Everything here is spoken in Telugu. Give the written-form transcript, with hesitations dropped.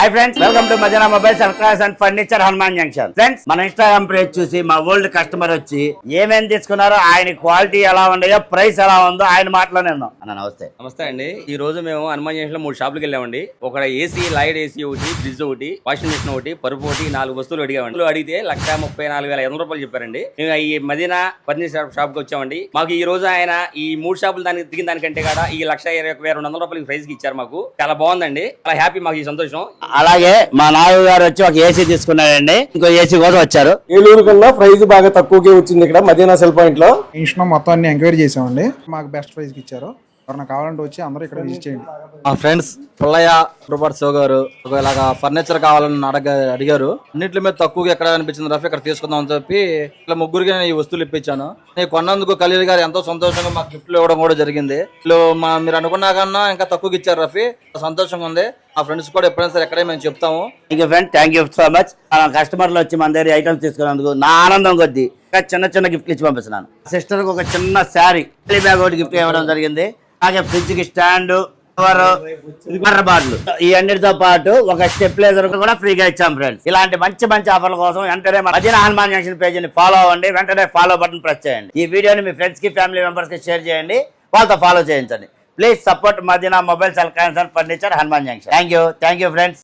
Hi friends, welcome to Madina mobiles electronics and furniture Hanuman junction. Friends, మన ఇన్స్టాగ్రామ్ పేజ్ చూసి మా ఓల్డ్ కస్టమర్ వచ్చి ఏమేమి తీసుకున్నారో, ఆయన క్వాలిటీ ఎలా ఉన్నాయో, ప్రైస్ ఎలా ఉందో ఆయన మాటలోనే ఉన్నాం. అన్న నమస్తే. నమస్తే అండి. ఈ రోజు మేము హనుమాన్ జంక్షన్ లో 3 షాపులకు వెళ్ళామండి. ఒక ఏసీ, లైట్ ఏసీ ఒకటి, ఫ్రిడ్జ్ ఒకటి, వాషింగ్ మిషన్ ఒకటి, పరుపు ఒకటి, 4 వస్తువులు అడిగామండి. అడిగితే 1,34,500 రూపాయలు చెప్పారండి. మేము ఈ మదీనా ఫర్నిచర్ షాప్ కి వచ్చామండి. మాకు ఈ రోజు ఆయన ఈ 3 షాపులు దానికి దిగిన దానికంటే కూడా ఈ 1,21,200 రూపాయలకి ప్రైస్ కి ఇచ్చారు. మాకు చాలా బాగుందండి, చాలా హ్యాపీ, మాకు ఈ సంతోషం. అలాగే మా నాయుడు గారు వచ్చి ఒక ఏసీ తీసుకున్నారండి, ఇంకో ఏసీ కోసం వచ్చారు. ఏలూరు కన్నా ప్రైస్ బాగా తక్కువకే వచ్చింది ఇక్కడ మదీనా సెల్ పాయింట్ లో. ఇన్స్టా మొత్తం అన్ని ఎంక్వైరీ చేసామండి, మాకు బెస్ట్ ప్రైస్ కి ఇచ్చారు. ఎవరైనా కావాలంటే వచ్చి అందరూ ఇక్కడ విజిట్ చేయండి. మా ఫ్రెండ్స్ పుల్లయ్య, రూపాటి శివ గారు ఇలాగా ఫర్నిచర్ కావాలని అడిగారు. అన్నింటి మీద తక్కువగా ఎక్కడ అనిపించింది రఫీ, ఇక్కడ తీసుకుందాం అని చెప్పి ఇట్లా ముగ్గురికి నేను ఈ వస్తువులు ఇప్పించాను. నేను కొన్నందుకు ఖలీల్ గారు ఎంతో సంతోషంగా మాకు గిఫ్ట్లు ఇవ్వడం కూడా జరిగింది. మీరు అనుకున్నా కన్నా ఇంకా తక్కువకి ఇచ్చారు రఫీ, సంతోషంగా ఉంది. మా ఫ్రెండ్స్ కూడా ఎప్పుడైనా సరే ఎక్కడే మేము చెప్తాము. Thank you so much. కస్టమర్లు వచ్చి మన దగ్గర ఐటమ్స్ తీసుకున్నందుకు నా ఆనందం కొద్దీ చిన్న చిన్న గిఫ్ట్లు ఇచ్చి పంపిస్తున్నాను. సిస్టర్ కి ఒక చిన్న శారీ బ్యాగ్ ఒకటి గిఫ్ట్ ఇవ్వడం జరిగింది. అలాగే ఫ్రిడ్జ్ కి స్టాండ్, బాట్లు, ఈ అన్నిటితో పాటు ఒక స్టెప్లైజర్ కూడా ఫ్రీగా ఇచ్చాం. ఫ్రెండ్స్, ఇలాంటి మంచి మంచి ఆఫర్ల కోసం వెంటనే మదీనా హనుమాన్ జంక్షన్ పేజీని ఫాలో అవ్వండి. వెంటనే ఫాలో బటన్ ప్రెస్ చేయండి. ఈ వీడియోని మీ ఫ్రెండ్స్ కి, ఫ్యామిలీ మెంబర్స్ కి షేర్ చేయండి, వాళ్ళతో ఫాలో చేయించండి. Please support Madina mobiles electronics and furniture Hanuman junction. Thank you friends.